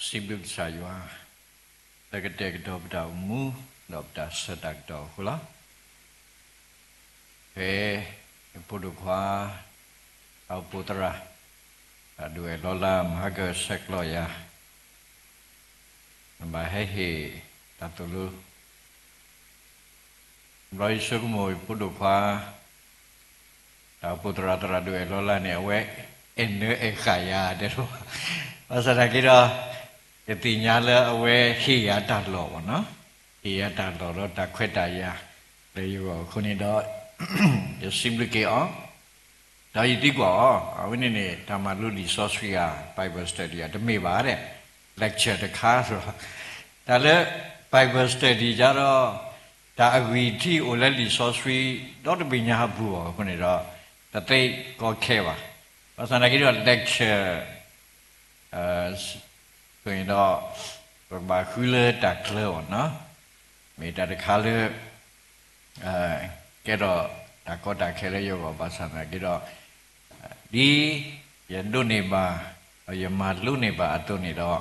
sibuk saywa Dagedeg dobda mu dobda sedak do hula Pudukwa au putra Due lolam haga sekloya Bahehi tatulu Loi sugmui pudukwa Au putra tera due lola ni awe Enu ekaya deru Pasal kira Ketinya le awe hiya tatlo no Hiya tatlo lo takwetaya Le yuwa kuni do Ya simplike o Dai digwa awini ni tamalu li sosfia Bible study ya demi bare lecture de khaso Dale Bible study jaro Da agwiti ole li sosfi do de binya bu o kuni do Tate ko khewa Pasal kira lecture Kuni do Ba khule takle o no Me da de khale Kero Dakota kere yoga basana kira Di Yanduni ba Yamadluni ba atuni do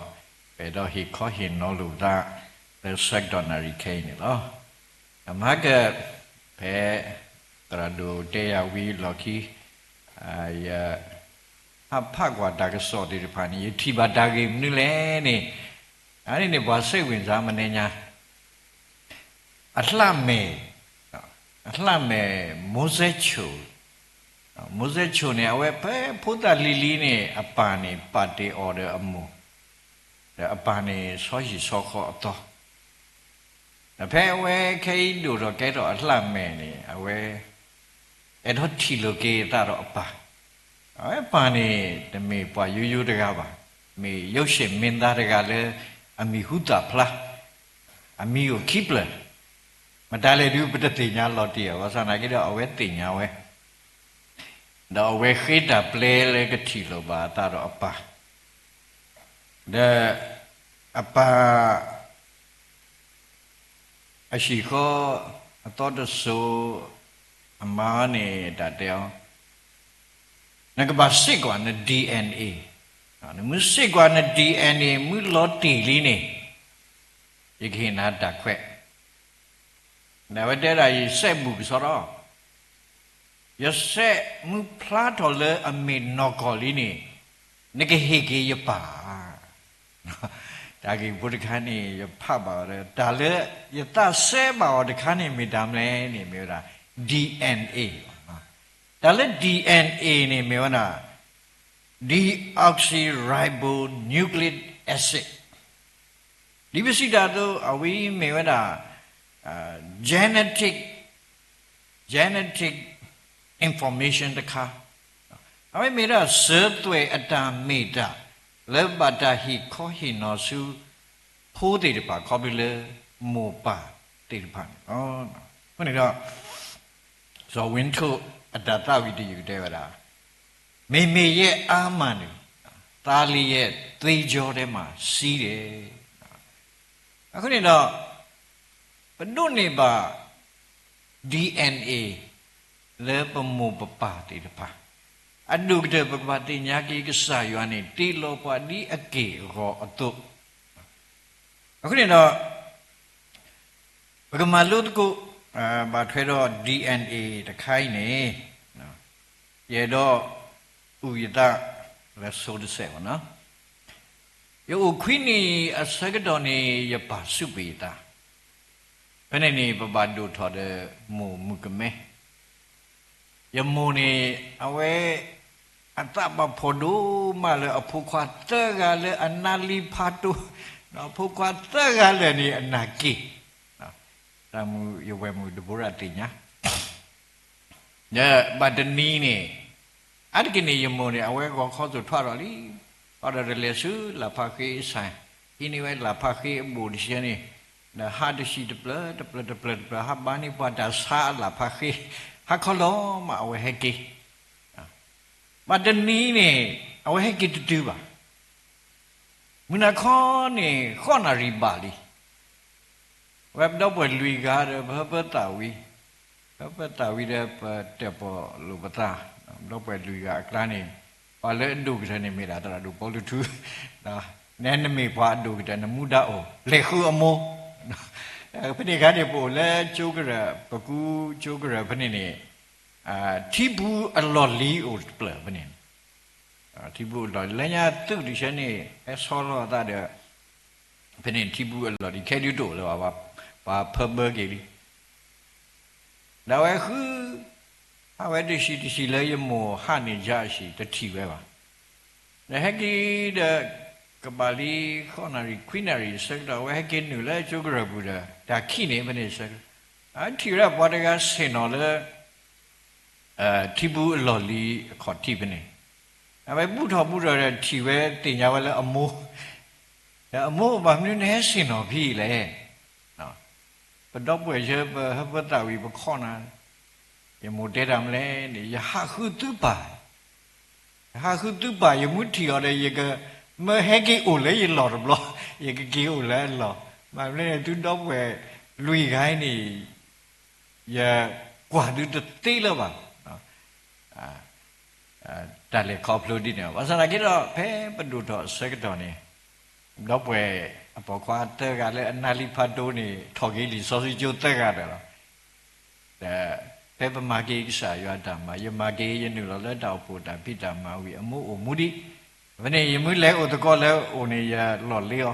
Pedo hi kohin no luda The secondary kane lo Amaga Pe Tradu Dea we loki Ay Apagwa dagaso di pani Tiba dagi nile ni Ani ni base win zamanenya Atlame Atlame Mosecho Mosecho ne awe pe puta lili ne apane pate order amu The apane soji soko ato The pe awe kei do ro keto atlame ne awe Edo tilo ke taro apa Awe pane de me pa yu daga ba Me yoshin minda daga le ami huta pla Ami yo kipla Madale du beta tinya lotia wasana kira awe tinya we Da awe khida play le ketilo ba taro apa Da apa Ashiko atodo so amane dateo Nagabasik na DNA Musik na DNA mu loti line Yikina dakwe Nawadera yi sebu bisoro. Ya se mu plato le ame nokoli ni. Neke heke ya pa. Dagi budikani ya pa ba le. Dale ya ta se ba o dekani midam le ni mera DNA. Dale DNA ni mera deoxyribonucleic acid. Di besi dado awi mera genetic information the car. I made a survey at a meter. Love but he called him no su who did it by cobble mopa did pan. Oh no. When it got so went to at that with you there. Me ye amani. Tali yet 3 Jordema see. I couldn't know. But don't neba DNA le pemu pepati depa. Adu gede pepati nyaki kesayuane tilo pa di ake ro atuk. Aku ni no bagaimana tu batero DNA dekai ni. Ye do uyita le so de se na. Yo ukwini asagedoni ye pa supita. Peneni babadu thode mu mukame Yamuni awe ataba podu male apukwa tega le anali patu apukwa tega le ni anaki tamu yowemu deburatinya ya badani ni adkini yamuni awe ko khosu thwaro li ora relesu la phaki sai iniwe la phaki budishani The hard sheet the blood, habani pada sala paki, hakolo ma awe heki. But the nini awe heki to do ba. Munakoni, honari bali. Web double luiga, Herbatawi, the tepo lubata, double luiga, clanning, or let do it any mirror, do politu. nè nó mì phá đủ cái nó mua đậu lệ khu âm mô phần này cái này bộ là chỗ cái là bà cú chỗ cái là phần này thi bu ở lò lý ở bờ phần này thi bu lò lấy nhà tự đi xem này sau đó ta được phần này thi bu ở lò đi khai đi đổ rồi và phơm bơ cái đi đâu ấy cứ ai đi xí lấy mồ han này ra xí tới thi vậy mà để hết cái bà đi khó nào đi khuyên nào đi sắc đâu hết cái nữa là chỗ cái bùa đó đã khi này bên này sắc thì là bao nhiêu cái xe nó là thi bu lò lì khó thi bên này vậy bút rồi thi về tiền nhà là âm mô mà mình hết xe nó phi lệ nó bên đó bây giờ hết bắt đầu bị khó nào cái một đề làm lệ để hạ khứ tứ bài giờ muốn thi ở đây cái mà hết cái ổ lấy gì lọt rồi cái ổ lấy lọt mà nên tôi đó về lùi cái này giờ quả được tí là bà ta lại khóc luôn đi nữa và sau này cái đó phải bắt đầu đó sẽ cái đó này đó về bỏ qua tới cái là analipado này thọ cái lý do gì cho tới cái đó là phải bắt mà cái sao vậy đó mà giờ mà cái gì nữa là đào bộ đã bị đào mà vì mua điวันนี้ยังไม่เลี้ยตัวก็แล้วโอ้นี่อย่าหล่อเลี้ยว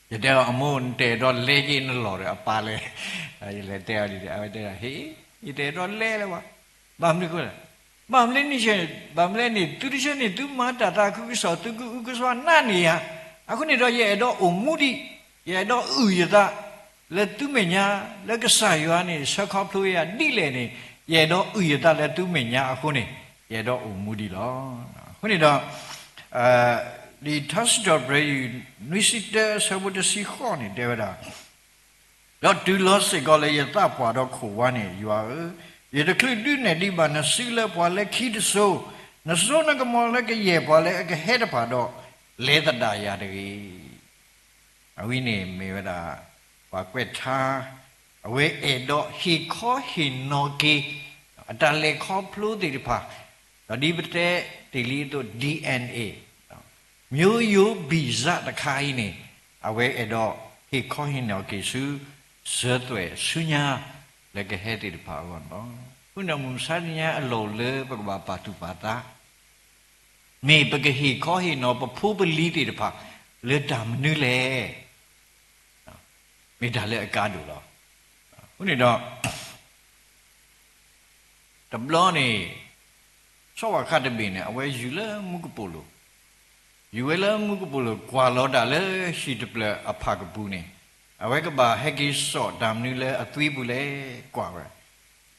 อย่าเดี๋ยวอมูนเตะโดนเลี้ยกินหล่อเลยปลาเลยอย่าเลี้ยเตะดิเอาเตะเฮ้ยอย่าเตะโดนเลี้ยเลยวะบ้ามนี่ก็เลยบ้ามเล่นนี่เช่นบ้ามเล่นนี่ตุดิเช่นนี่ตุมาตาตาคุกสอตุกุสวานั่นนี่ฮะอะคุณนี่เราอย่าดออมูดิอย่าดออย่าตาแล้วตุเมียแล้วก็สายอยู่นี่สักครอบครัวดีเลยนี่อย่าดออย่าตาแล้วตุเมียอะคุณนี่อย่าดออมูดิหรอคุณนี่ดอဒီ touch dot break နွိစစ်တဲ့ဆဘတ်စီခေါနေတယ်ဗျာတော့ဒူလောစကလည်းရတာပွားတော့ခိုဝါနေယူရရတခလဒူနေဒီဘာနစီလပွားလည်းခိတဆိုနဆိုနကမောလည်းကရေပွားလည်းကဟဲ့တပါတော့လဲတတာရတကြီးအဝိနေမေဝဒဘာကွက်ထားအဝဲအဲ့တော့ဟီခေါ်ဟီနိုကေအတလေခေါ်ဖလို့ဒီပါတော့ဒီပတဲ့ဒီလီတော့ DNAမျိုးရိုးဗီဇတခိုင်းနေအဝဲအဲ့တော့ဟိခေါဟင်းနော်ကေစုဇတ်ွယ်ဆုညာလည်းကဟဲ့တိတပါကောနော်ခုနမုစာညာအလောလေပကဘာပါတုပါတာမေပကဟိခေါဟင်းနော်ပဖိုးပလီတိတပါလေတာမနုလေမေဒါလည်းအကားတူတော့ခုနေတော့တဘလောနေဆောဝခတ်တပင်းနဲ့အဝဲယူလဲမုကပိုလိုယူဝဲလဲမုကပိုလိုကွာလောတာလဲရှိတပလအဖကပူနေအဝဲကဘာဟက်ကီဆော့ဒမ်နူလဲအသွေးဘူးလဲကွာပဲ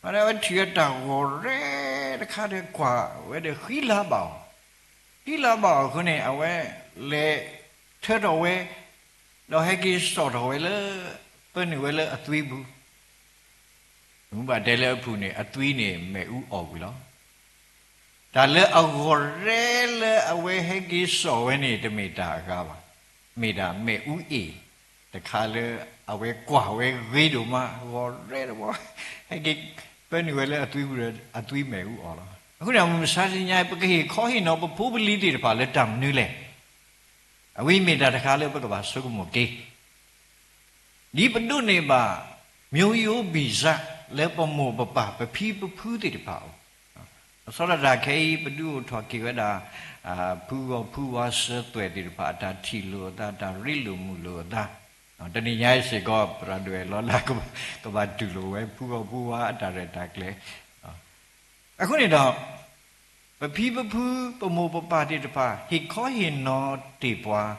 အဲ့ဒါထီရတာကိုရဲတခါတည်းကွာဝဲတဲ့ခီလာပါခုနေအဝဲလဲထဲတော့ဝဲတော့ဟက်ကီဆော့တော့ဝဲလဲပင်းဝဲလဲအသွေးဘူးဘုဘာတဲလဲအဖူနေအသွေးနေမဲဥအော်ဘူးလားဒါလည်းအဂေါ်ရဲလေအဝဲဟက်ကီစောဝဲနေတမိတာကားပါမိတာမဲဥအေတခါလေအဝဲကွာဝဲဝေးတို့မှာဂေါ်ရဲတော့ဟက်ကီပဲနေဝဲလေအသွေးဘူးအသွေးမဲဥအော်လားအခုတော့မစားစညာပကေခေါ်ဟိနော်ပဖိုးပလီတီတပါလက်တမ်နူးလေအဝိမိတာတခါလေပကပါဆုကမကေဒီပဒုနေပါမျိုးရိုးဗီဇလဲပမောပပပဖီပဖူးတီတပါဆောရဒါခေပဒုထောကေဝဒဖူဝါစသွဲတိပါတာထီလိုတာရိလူမူလိုတာတဏိယစေကောပရဒွေလောလာကဘာတူလိုဝဲဖူဝါအတာရတာကလေအခုနေတော့ပဖီပဖူးပမောပပတိတပါဟိခောဟိနောတိပွား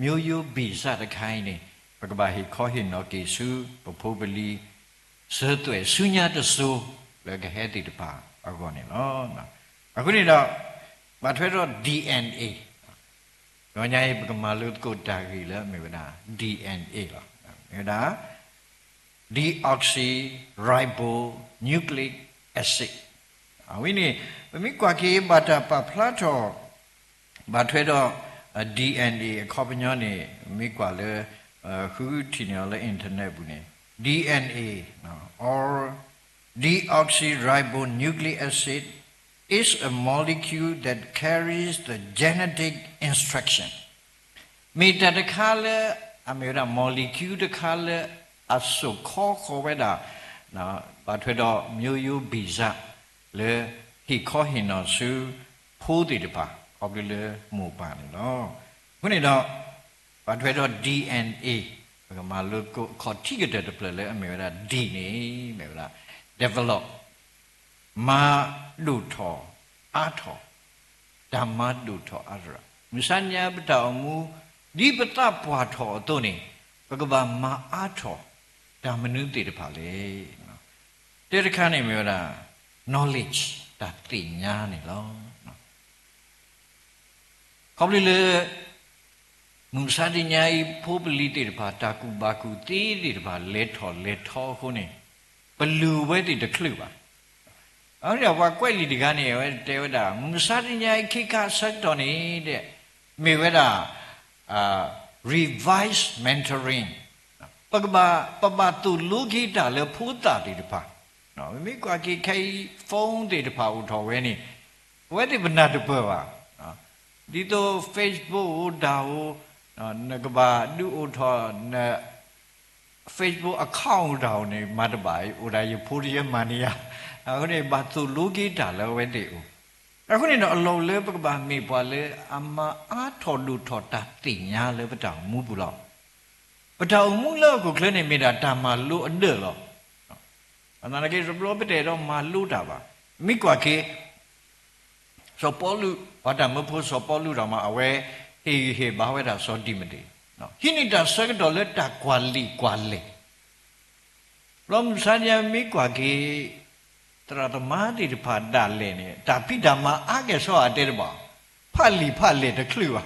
မျိုးယိုဘိစတခိုင်းနေပကဘာဟိခောဟိနောကေစုပဖိုးပလီစသွဲဆုညာတဆူလည်းကဟဲတိတပါအခုနေနော်အခုနေတော့မထွဲတော့ DNA တော့ညာရေးပကမာလုတ်ကိုတာကြီးလဲမြေဗနာ DNA လားမြေဒါ deoxyribonucleic acid အဝိနေမိကွာကေဘာတာပဖလာတော့မထွဲတော့ DNA ခေါပညောနေမိကွာလဲခုထီနော်လဲ internet ဘူးနေ DNA or deoxyribonucleic acid is a molecule that carries the genetic instruction meter the color amira molecule the color aso call whether now but whether mu biza le he call him no su pull the pa obviously move pan no when it but whether DNA ma lo ko ticket the play le amira DNA me develop ma lu tho a tho dhamma lu tho ara misanya bata mu di bata pwa tho to ni bhagava ma a tho dhammanu te pa le te ta kha ne me ra knowledge ta ti nya ni lo khom le musa di nya I phobli te pa ta ku ba ku ti ti pa le tho ko ni blu we ti de klu baအဲ့ဒါဘာကွက်လီဒီကနေတဲဝတာမစတင်ညာခိခဆက်တော်နေတဲ့မေဝတာrevise mentoring ပကပတူလူခိတာလေဖူးတာဒီတပါနော်မိကွာခိခိုင်ဖုန်းဒီတပါဦးတော်ဝဲနေဝဲဒီဘနာတပပါနော်ဒီတော့ Facebook ဒါဟိုနကဘာဒူဦးတော်န Facebook account တောင်နေမတ်တပါဦးဒါရဖိုးရမနီယာအခုနေဘာသူလူကြီးတာလဲဝဲတဲ့ဦးအခုနေတော့အလုံးလဲပကပါမေပွားလဲအမအားထော်လူထော်တာတင်ညာလဲပတောင်မူဘူးလို့ပတောင်မူလို့ကိုကလနေမိတာတာမလူအတဲ့လို့အနာကေစပလိုပတဲ့တော့မလူတာပါမိကွာကေစောပေါ်လူဘာတမဖို့စောပေါ်လူတော့မအဝဲဟေဘာဝဲတာစောတိမတေနော်ဟိနေတာစကတော့လက်တာကွာလီလောမစညာမိကွာကေတရတမာတိတဖာဒါလဲနေဒါပိဓမ္မာအကေဆောအတဲ့ပါဖတ်လေတခလူပါ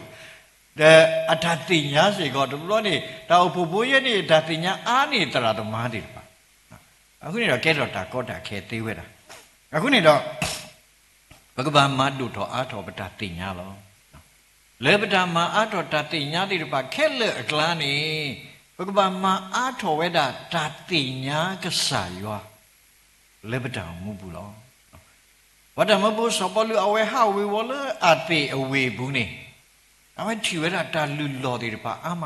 တဲ့အထာတိညာစေကောတဘလို့နေဒါဘိုးဘိုးရဲ့နေဒါတိညာအားနေတရတမာတိတပါအခုနေတော့ကဲတော့တာကောတာခဲသေးဝဲတာအခုနေတော့ဘဂဗမတုထောအာထောပတတိညာလောလေပဒမအာထောတတိညာတိတပါခဲလက်အကလန်းနေဘဂဗမအာထောဝဲတာတတိညာကဆာယောလေပဒမူဘူးလောဝဒမဘူးစပလူအဝဲဟာဝေဝလအတေအဝေဘူးနေအဝဲထီဝဲတာတလူလောတိတပါအာမ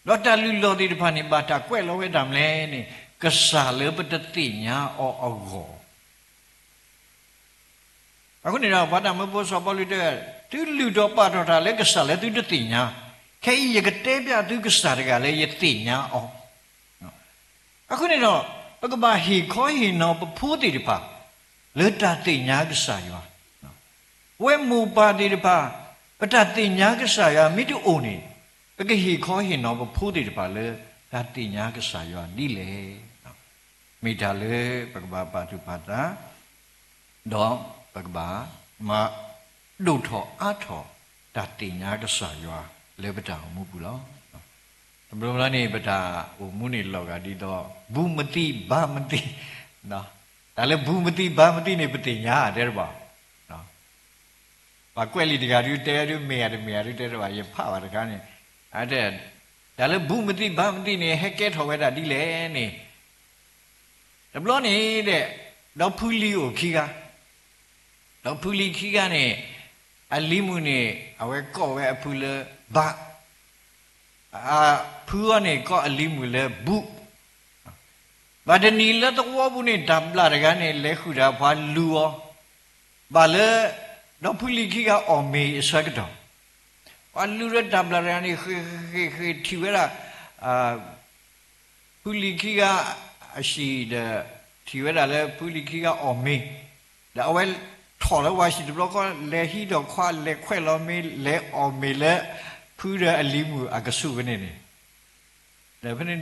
လောတလူလောတိတပါနေပါတာကွဲ့လောဝဲတာမလဲနေကဆာလေပတတိညာအောအောအခုနေတော့ဘာတမဖို့စောပေါ်လို့တဲ့သူလူတော့ပါတော့တာလေကစားလေသူတတိညာခဲရကတဲ့ပြသူကစားတကလေယတိညာအောင်အခုနေတော့ပကဘာဟီခေါ်ဟီနော်ပဖိုးတိတပါလေတတိညာကစားရောဝဲမူပါတိတပါပတတိညာကစားရမိတူအိုနေပကဟီခေါ်ဟီနော်ပဖိုးတိတပါလေတတိညာကစားရောဒီလေမိတာလေပကဘာပါတုပါတာတော့ပကဘာမဒုထောအထောတတိညာကဆာယောလေပတာမူဘူးလောဘရမလာနေပတာဟိုမုနေလောကဒီတော့ဘူးမတိဘာမတိနော်ဒါလည်းဘူးမတိဘာမတိနေပတိညာတဲ့ပါနော်ဘာကွက်လီတကတူတဲတူမေရတဲ့တော့ရဖပါတကားနေအဲ့တဲ့ဒါလည်းဘူးမတိဘာမတိနေဟက်ကဲထော်ဝဲတာဒီလေနေတဘလို့နေတဲ့တော့ဖူလီကိုခီကတော့ဖူလီခီကနေအလီမူနေအဝဲကော့ဝဲအဖူလဘာဖူကနေကော့အလီမူလေဘူးဘာဒနီလက်တော့ဘူးနေဒမ်လာရကနေလဲခူတာဘာလူရောဘာလဲတော့ဖူလီခီကအော်မေစက်တော့ဘာလူရဒမ်လာရကနေခေထီဝဲလာဖူလီခီကအရှိတဲ့ထီဝဲလာလဲဖူလီခီကအော်မေဒါအဝဲထော်แล้วว่าสิบล้อก็เลฮีดอกควาเลแควล้อมีเลออมีเลพูดอลิมูอากสุวนี่แต่พวกนี้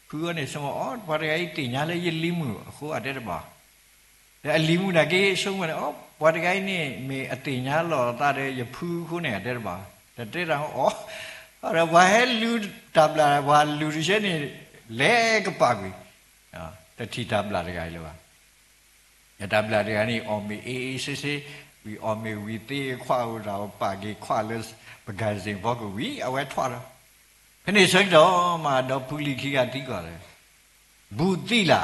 พูดเนี่ยสมมติอ๋อพอได้ติญาเลยยลิมูโคอาได้บ่แต่อลิมูน่ะก็สมมติอ๋อพอได้นี่มีอติญาหล่อตาได้ยพูโคเนี่ยได้บ่แต่ได้เราอ๋ออะไรว่าให้ลูตับลาว่าลูดิเชนี่เลก็ปากวิแต่ที่ตับลาได้ไงล่ะวะยาดับลาเรียนี่อมีเอซิวิอมีวิตีขวาเราปากีขวาเลสปกายสิงพอกวิเอาไว้ทวารเพนี่สักดอมาดอพุลิขิกาติก่อนเลยบุติละ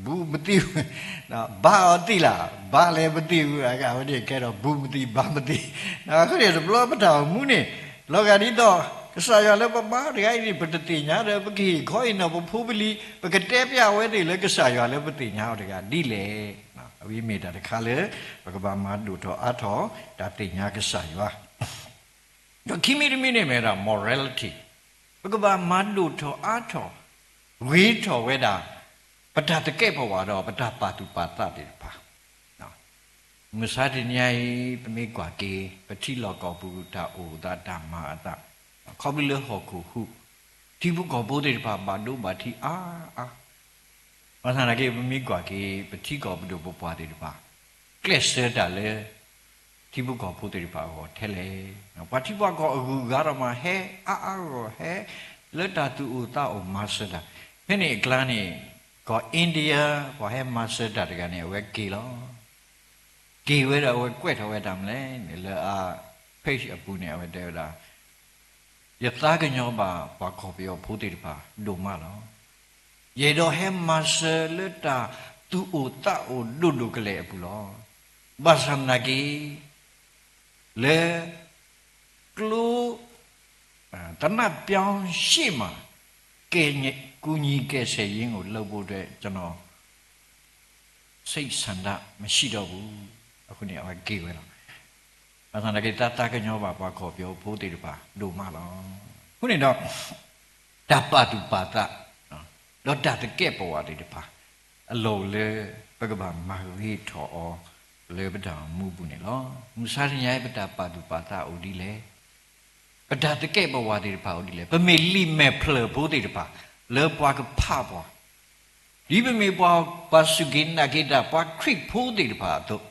ဘူးမသိဘူးနော်ဘာသိလားဘာလည်းမသိဘူးအကဟိုဒီကဲတော့ဘူးမသိဘာမသိနော်ခုဒီဘလောပတောင်မူနေလောကဒီတော့ကစားရလည်းပမာဒီအိုင်ပတတိညာတယ်ပကိခေါ်ရင်တော့ဖူးပလီပကတဲ့ပြဝဲတွေလည်းကစားရလည်းပတိညာတကဒီလေနော်အဝိမေတာတခါလေပကဘာမဒုထောအထောဒါတိညာကစားရတော့ခိမိမိနေမဲ့တာ morality ပကဘာမဒုထောအထောဝေထောဝဲတာပတ္တတကဲ့ဘဝတော့ပတ္တပါတုပါတတိပါနော်မစာတညိုင်ပမေကွာကေပတိလောကောပုဒ္ဒဩဒဓမ္မာအတခေါပလဟောကုဟုဒီဘုကောဘိုးတေပါဘာဒုဘာတိအာဘာသာနာကေပမေကွာကေပတိကောပုဒ္ဒဘပွားတေပါကလစ်စတာလေဒီဘုကောဘိုးတေပါဟောထဲလေနော်ဘာတိဘကောအခုကတော့မှဟဲရောဟဲလက်တာတူဥတာဩမဆတာဖင်းနေကလန်းနေก็อินเดียพอให้มาเสด็จกันเนี่ยเวกี่ล้อกี่เวลาเวกวดเอาไว้ทำเลยเนี่ยเลยเพชรปูเนี่ยเวเดียวละยัดตากันยอบ่าปากขบยอพูดติดป่าดูมาแล้วยัยดอให้มาเสด็จตูอุตาอุดูกันเลยปุล้อบาสามนักีเลยกลูตอนนั้นเปียงชิมาเกณฑ์กูညီကဲဆယ်ရင်းကိုလှုပ်ဖို့အတွက်ကျွန်တော်စိတ်ဆန္ဒမရှိတော့ဘူးအခုနေအကေဝဲတော့ဘာသာတကယ်တာကညောပါပွားခေါ်ပြောဖို့တေတပါလူမလောခုနေတော့တပတုပါတတော့တတကဲ့ပေါ်ဝတေတပါအလုံးလေပကဘာမဟိထောလေပဒမူဘူးနေလောမူစာရညပတပတုပါတဥဒီလေပဒတကဲ့ပေါ်ဝတေတပါဥဒီလေပမေလိမေဖလဖို့တေတပါလေပွားကဖပွားဒီပမေပွားပစုကိနာကိတာပွားခရစ်ဖို့တေတပါတော့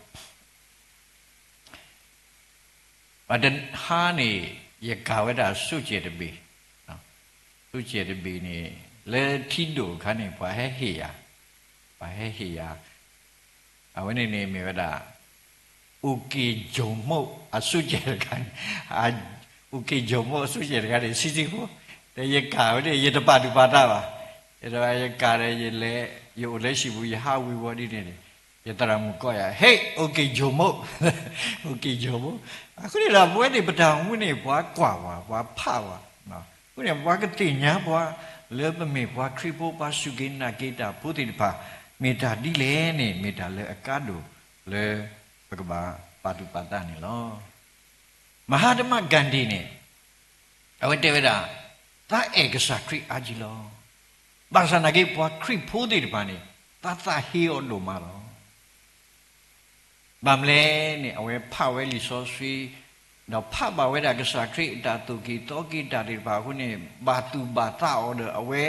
အဒန်ဟာနေရကဝဒစုကျေတဘီနော်စုကျေတဘီနေလေတီဒိုခါနေပွားဟဲဟေယာပွားဟဲဟေယာအဝနေနေမေဝဒဥကေဂျုံမောအစုကျေကန်အာဥကေဂျုံမောအစုကျေကန်စီစီဖို့တဲ့ရကဝတဲ့ရတပတုပါတာပါရတရကရရလေယိုလက်ရှိဘူးယဟာဝီဝဒီနေယတရမကောရဟေးโอเคဂျုံမောโอเคဂျုံမောအခုနေလာဘွဲနေပတောင်မှုနေဘွားကွာပါဘွားဖပါနော်ခုနေဘွားကတိညာဘွားလေပမေဘွားခရိပိုပါစုကိနာကေတာဘုတိတပါမေတ္တာဒီလေနေမေတ္တာလေအကတ်တို့လေဘဂဘာပါတုပါတနေလောမဟာဓမ္မဂန္ဒီနေအဝတေဝဒတာเอกสารคริอาจิโลบางสนาเกปวาคริพูดดิบานี่ตาตาฮีโอโลมาโลบามเลนี่เอาไว้พาไว้ลิโซซีเราพาบาไว้ดากสารคริตาตุกีโตกีตาดิบาคุนี่บาตุบาตาออเดอเอาไว้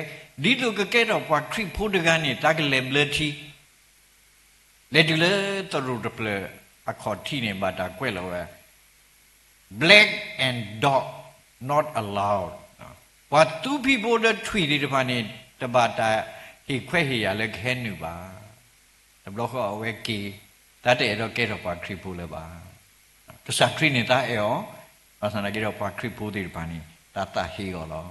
ดิโลกเกเราปวาคริพูดกันนี่ตากเลมเลทีเลดิเลตรูดเปลอคอร์ที่เนี่ยบาตากเวลาเว้ black and dog not allowed what two people that treated upon it the bata he kwehi ya le khenu ba the block awe ki that e ro ke ro pa kripu le ba to sa tri ni ta e yo asana ke ro pa kripu de ba ni ta ta he yo lo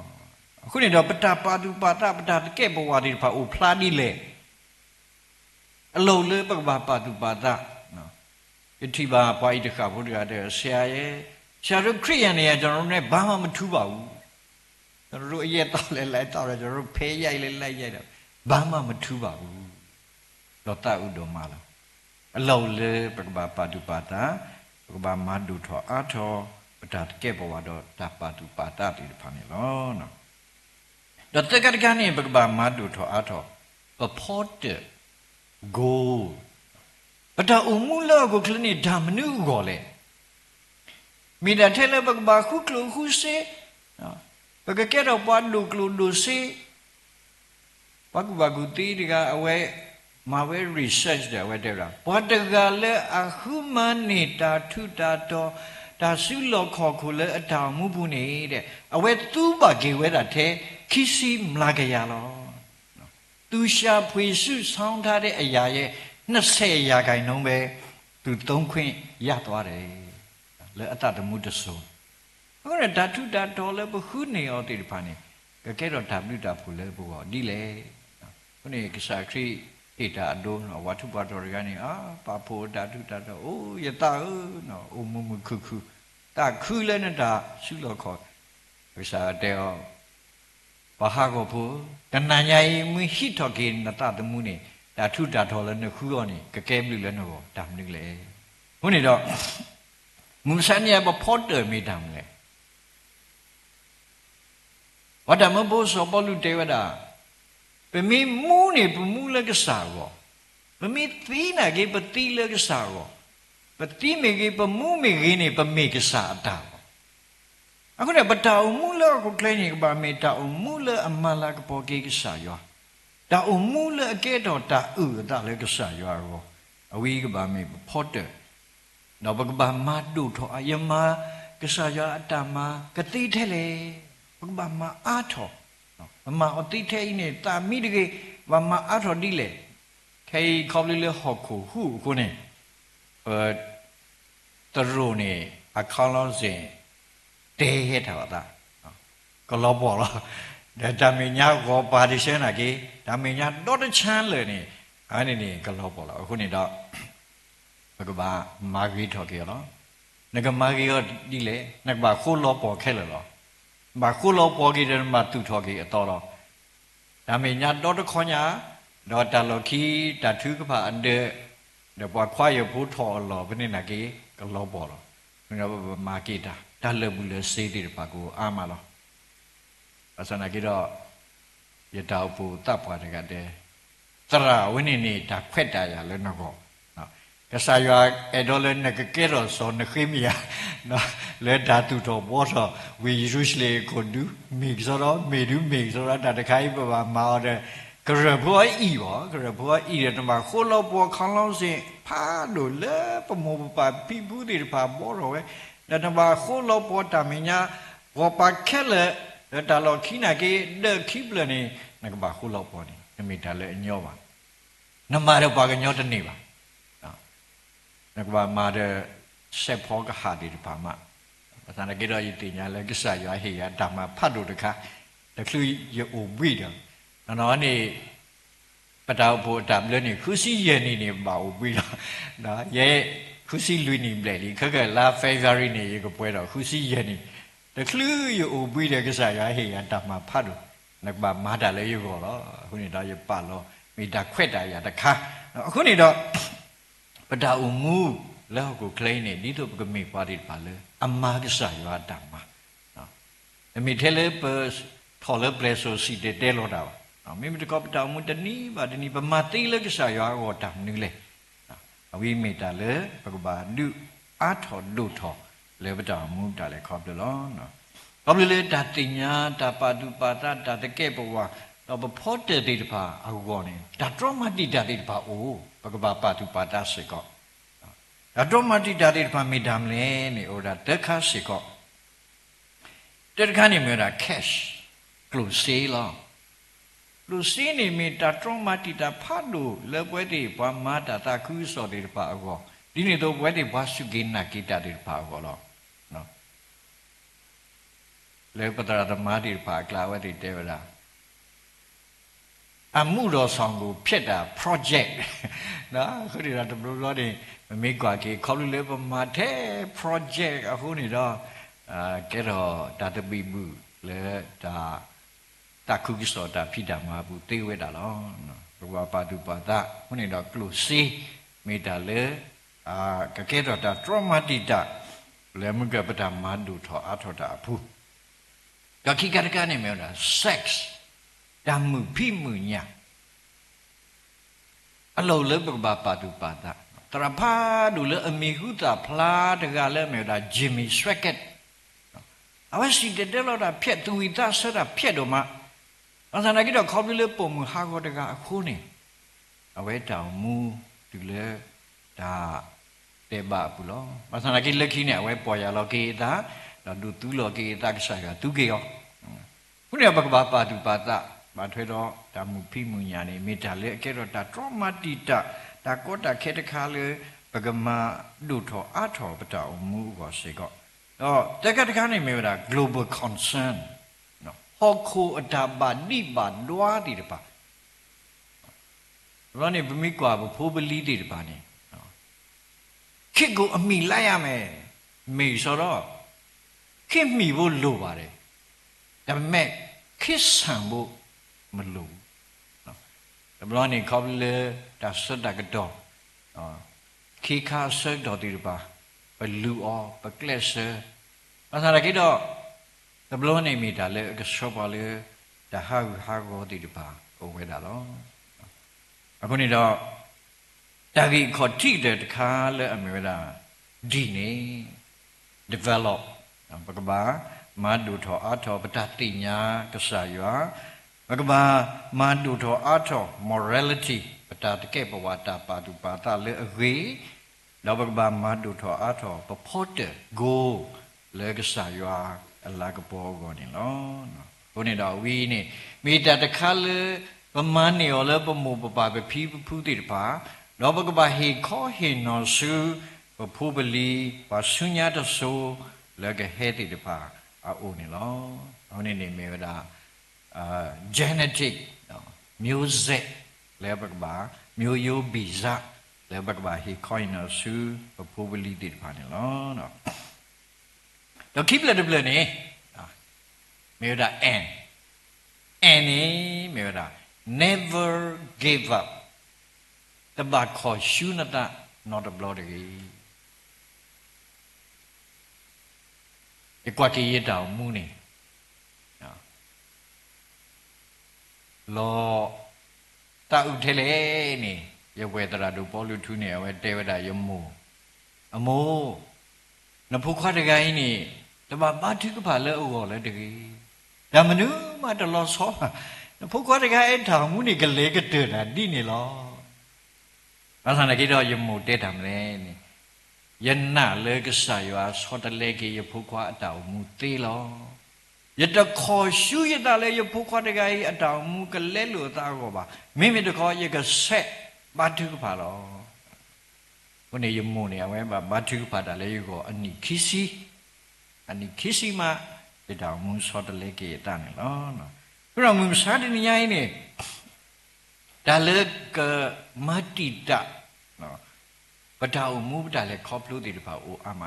အခုနေတော့ပတပါတုပါတပတတကဲ့ဘဝဒီပါဥဖလာဒီလေအလုံးလေးပကပါပါတုပါတနော်ယတိပါပွားဤတခါဘုရားတဲ့ဆရာရဲ့ဆရာတို့ခရိယန်တွေကကျွန်တော်တို့နဲ့ဘာမှမထူးပါဘူးကျွန်တော်တို့အရက်တော့လဲလိုက်တော့တယ်ကျွန်တော်တို့ဖေးရိုက်လဲလိုက်ရိုက်တော့ဘာမှမထူးပါဘူးလောတဥဒ္ဓမလားအလုံးလေးပကပါပါတုပါတပကပါမဒုထောအာထောပတတကဲ့ဘဝတော့တပါတုပါတတိဖာနေလောနော်တော့တက္ကရာကနေပကပါမဒုထောအာထောpurported goal ပတအမှုလောကိုခလနိဓမ္မနုကိုလေမိဒထဲလပကပါခုကလူခုစေပကကဲတော့ပွားလူကလူလူစေပကဘာဂုတိဒီကအဝဲမာဝဲ research တဲ့ဝဲတဲ့လားဘာတကလည်းအခုမနေတာထုတာတော့ဒါစုလောခေါ်ခုလေအတောင်မှုဘူးနေတဲ့ အဝဲသူ့ဘာကေဝဲတာထဲခိစီမလာကြရလောသူရှာဖွေစုဆောင်းထားတဲ့အရာရဲ့20ရာခိုင်နှုန်းပဲသူသုံးခွင့်ရသွားတယ်လေအတ္တတမှုတဆိုဟုတ်တယ်ဓာတုဓာတော်လည်းဘခုနေရောတိဖာနေကဲတော့ဓာတုဓာဖူလည်းဘောဒီလေခုနေကစားခရီ eta do no watu pato regani pa pho datu dato oh yata no umumu kuku ta khu le na da shu lo kho visa de o baha ko pho tananya yi mu hi tho ke na ta tamu ni da thu da tho le ne khu yo ni ka ke blu le no bo da mu le hu ni do mu san ya ba pho de mi dam le wada mo bo so bo lu de wada pe mi mu ni pu mu le ka sa go pe mi ti na ke pa ti le ka sa go pa ti me ke pa mu me ke ni pa me ka sa daအခုလည်းပတာအမှုလကိုkleinနေပါမေတာအမှုလအမလာကပေါ်ကေကစားရောတာအမှုလအကဲတော်တာဥတာလည်းကစားရောအဝီကပါမေဖို့တဲ့တော့ဘကဘာမဒုထောအယမကစားရောအတမကတိထဲလေဘကဘာမအားထောမအတိထဲနေတာမိတကေဘာမအားထောဒီလေခေခေါပလီလေဟောခုဟုကိုနေတရုန်နေအခါလောစင်တေဟဲ့တာတာကလောပေါ်လာဒါမင်းညာကိုပါတီရှင်းလာကေဒါမင်းညာတော့တချမ်းလေနေအဲ့ဒီနေကလောပေါ်လာအခုနေတော့ဘကဘာမာဂီထော်ကေလောနကမာဂီရောဒီလေနကဘာခိုးလောပေါ်ခဲလောဘာခိုးလောပေါ်ကေတယ်မှာတူထော်ကေအတော်တော့ဒါမင်းညာတော့တခေါညာတော့တလော်ခီတထူးကပါအန်တဲ့ဒါပွားခွာရဖို့ထော်လောဘယ်နေနာကေကလောပေါ်လောမာဂီတာဒါလည်းဘူးလေစေးတယ်ပါကိုအာမလောအစနာကြီးတော့ရတောက်ပူတပ်ပွားတကတဲ့သရဝိနေနေတာခွက်တာရလဲနော်ကောနော်ကစားရွာအဲ့တော့လည်းငကဲတော့စောနခိမီယာနော်လဲဓာတုတော့ဘောတော့ဝီရုရှလေကိုဒူမိဆိုတော့မေဒူမိဆိုတော့တခိုင်းပပမာတဲ့ကရဘောဤဘောကရဘောဤတဲ့တမခိုးလို့ပေါ်ခေါင်းလုံးစင်ဖားလို့လဲပမောပပပိဘူးတွေပါဘောတော့ဝဲဒါတဘာခိုးလို့ပေါ်တာမညာဘောပါခဲလေဒါလောခိနာကေဒခိပလနေနကဘာခိုးလို့ပေါ်နေနမိတာလေအညောပါနမရပါကညောတနေပါနကဘာမာတဲ့ဆက်ဖောကဟာဒီပါမပသနာကေတော့ယတိညာလေကိစ္စရွာဟေယဓမ္မဖတ်လို့တခါတခလူယအိုဝိတယ်နော်နေပတောက်ဖို့တမ်လနေခုစီယနေနေပါဝိတော့နော်ရဲ့ခုစီလူနေပလေလီခက်ခက်လာဖေဗရီနေရကပွဲတော့ခုစီယနေတခလူယအိုဝိတဲ့ကိစ္စရွာဟေယဓမ္မဖတ်လို့နကဘာမာတာလေရကောတော့ခုနေတော့ရပါလို့မိတာခွက်တာရတခါအခုနေတော့ပတာဥမှုလောက်ကို claim နေဒီတော့ပကမိပါတိပါလေအမာကိစ္စရွာဓမ္မနော်အမိထဲလေပထော်လေပလက်ဆိုစီတဲလို့တာနော်မိမတကပတာဥမှုတနီးပါတနီးပမာတိလေကိစ္စရွာကိုတမ်နည်းလေအဝိမိတာလေပကဘာဒုအာထော်ဒုထော်လေပတာဥမှုတာလေခေါ်ပြလို့နော်ဘာလို့လဲဒါတင်ညာဒါပါတုပါဒဒါတကဲ့ဘဝတော့ဘဖို့တဲ့ဒီတပါအကူကောနေဒါဒရမတိဒါဒီတပါအိုးဘကဘာပါတုပါဒစေကောဒါဒရမတိဒါဒီတပါမိဒမ်လေနေဩဒါဒခါစေကောတဲ့ခါနေမြေတာ cash ကလုစေးလောလူစီနေမိဒါဒရမတိဒါဖတ်လို့လေပွဲတွေဘာမာတာတာခူးစော်ဒီတပါအကောဒီနေ့တော့ပွဲတွေဘာစုကိနာကိတာဒီတပါအကောလောနော်လေပတရဓမ္မတိတပါကလာဝတိတေဝရာအမှုတော်ဆောင်ကိုဖြစ်တာ project နော်ခုဒီတော့ဘလို့လို့နေမိကွာကေခေါလူလေးပမာတဲ့ project အခုနေတော့ကဲတော့ဒါတပိမှုလေဒါတခုကိစ္စတာဖြစ်တာမှာဘူးတေဝဲတာလောနော်ဘဝပါတုပါဒခုနေတော့ close မိတာလေကဲတော့ဒါ traumatic လေမကပတာမန္တုထောအထောတာဘူးကခိကရကနေမြေတာ sex ဓမ္မဖိမှုညာအလုံးလည်းပပပါတုပါဒတရဖာဒူလည်းအမိဟုတာဖလားတကလည်းမြေတာဂျင်မီဆွက်ကက်အဝစီတဲ့လို့တာဖြက်သူဝိသဆရာဖြက်တော့မှအစနာကြီးတော့ခေါပလေးပုံမှုဟာကောတကအခုနေအဝဲတောင်မူဒီလေဒါတေဘဘူးလို့အစနာကြီးလက်ခီးနေအဝဲပေါ်ရလောကေတာတော့ဒူတူလောကေတာကစားကသူကေရောခုနေဘကဘာပါတုပါဒဘာထွေတော့ဓမ္မဖိမှုညာနေမိတာလေအကဲတော့ဒါ traumatic ဒါကောတာခေတခါလေဘဂမဒုထောအထောပတာအမှုကိုစေကောတော့တကတခါနေမြေတာ global concern နော်ဟောခိုအတာပါနိပါဒွားဒီတပါ ဘာနေဘမိကွာဖိုးပလီတွေတပါနေခေတ်ကိုအမိလိုက်ရမယ်မိဆိုတော့ခေတ်မိဖို့လိုပါတယ်ဒါပေမဲ့ခေတ်ဆန်ဖို့မလိုဘူးဘာနေခေါပလေဒါစတကတော့ခေခါစတော့ဒီပါဘလူအောပကလက်ဆာဘာသာရကိတော့ဘလောနေမိတာလေကရှောပါလေဒါဟာကိုဒီပါကိုဝဲတာတော့အခုနေတော့တာဂီခေါ်ထိတဲ့တခါလဲအမေရာဒီနေ develop ဘကဘာမဒုထောအထောပတတိညာကဆာရွာဘကဘာမဒုထောအထော morality ပတတကဲဘဝတာပါတုပါတလဲအဝေးတော့ဘကဘာမဒုထောအထောပဖို့တဲ့ go လဲကဆာရွာအလာကပေါ်ကောနေလောခုနေတော့ဝီနေမိတာတခါလဲပမန်နေရောလဲပမူပပပဲဖီးဖူးတိတပါတော့ဘကဘာဟေခေါ်ဟေနော်စုဖူးပလီပါဆုညာတဆိုးလဲကဟဲတိတပါအိုနေလောဟိုနေနေမေဒါgenetic music လဲဘကဘာမျိုးရိုးဗီဇလဲဘကဘာဟေခေါ်နော်စုဖူးပလီတိတပါနေလောနော်တော့ keep လက်တပလနေမေဒါ and နေမေဒါnever give up တဘာခေါ်ရှုနတာ not a bloody ဒီကွာကေရတောင်မူနေလောတာဥထဲလေနေရဝဲတရာတို့ပေါ်လူထူးနေဝဲတေဝဒယမူအမိုးနဖုခွားတကိုင်းနေတဘာဘာတိကပါလဲဥော်လဲတကြီးဒါမနူးမတလောဆောဖုခွားတကိုင်းထောင်မူနေကလေးကတဲ့တာတိနေလောဘာသာနေကြတော့ယမူတဲတယ်မလဲနေယနာလေကဆာရွာဆောတလေကေယဖုခွားအတောင်မူသေးလောယတခေါ်ရှုရတာလေယဖုခွားတကိုင်းအတောင်မူကလဲလို့သားကောပါမိမိတခေါ်ယကဆက်ဘာတိကပါလောဘုနေယမူနေဝဲဘာတိကပါတာလေကောအနိခိစီမဒီတောင်မူဆောတလေကေတန်လောနော်ဘုရားမူစာတညိုင်းနေဒါလေကမတိတနော်ပဒါအမှုပဒါလေခေါပလို့ဒီတပါအိုအမ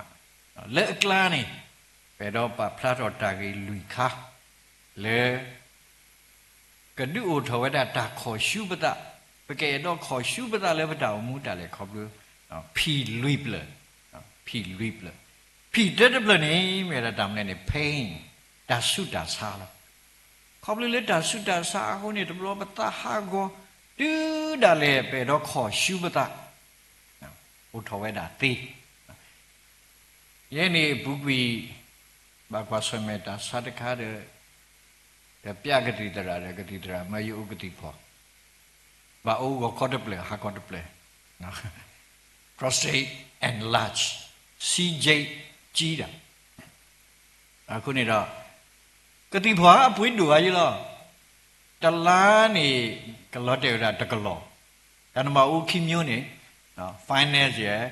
လေအကလာနေဘယ်တော့ပါဖလာတော်တာကြီးလူခါလေကဒူအိုထဝဒတာခေါ်ရှုပဒပကေတော့ခေါ်ရှုပဒလေပဒါအမှုတာလေခေါပလို့ဖီလွိပလဖီတက်တပလနေမြေတာတမနေ pain ဒါဆုတာစားလားခေါပလို့လေဒါဆုတာစားဟိုနေတဘလပတာဟာကိုတူဒါလေပေတော့ခေါ်ရှုပဒဟိုထဝဲတာသေးယနေ့ဘုကွီဘာကွာဆွေမေတာစတခါတဲ့ပြဂတိတရာတဲ့ဂတိတရာမယုဂတိဖောဘာအိုကိုခေါ်တယ်ပလေဟာခေါ်တယ်ပလေနော် prostate enlarge CJ ကြီးတာအခုနေတော့ဂတိဖွာအပွင့်တူပါကြီးလောတလားနေကလော့တေရာတကလောတနမဦးခိမျိုးနေနော် finance ရဲ့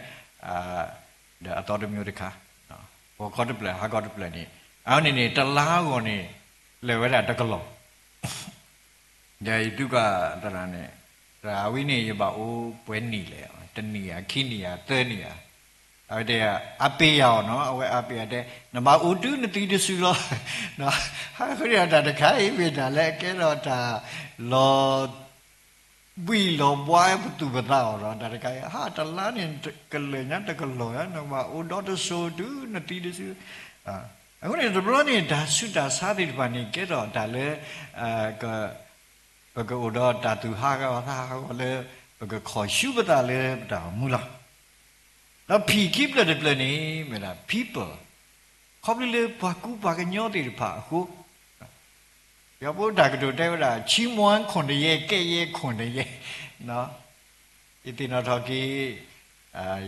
ဒါအတော်တမျိုးတခါနော်ဘောခေါ်တယ်ပလေဟာခေါ်တယ်ပလေနေအောင်းနေတလားကိုနေလေဝဲတာတကလောဒါဤတုကတရနဲ့ဒါဝိနေရပါအိုးပွဲနီလေတနီယာခိနီယာသဲနီယာအဲ့တဲ့အပေရောနော်အဝဲအပေတဲ့နမဦးတုနတိတဆူလောနော်ဟာခရတာတခါအိပိတာလဲကဲတော့ဒါလောဘီလောဘွားဘသူဘတာတော့ဒါတခါဟာတလားနေကလေညာတကလောရနမဦးတော့တဆူတုနတိတဆူအခုနေဘလောနေတာဆုတာစားတဲ့ဘာနေကဲတော့ဒါလဲကဘကဥတော့တာသူဟာကဟာလဲဘကခေါ်ရှုပတာလဲတာမူလားတော့ဖီကိပလက်တဲ့ပလက်နေမလား people ခေါပလေဘာကူဘာကညောတဲ့ဖာအခုရဖို့ဒါကတို့တဲ့ဝတာချီမွန်ခွန်ရဲ့ကဲ့ရဲ့ခွန်ရဲ့နော်ဣတိနောထောကိ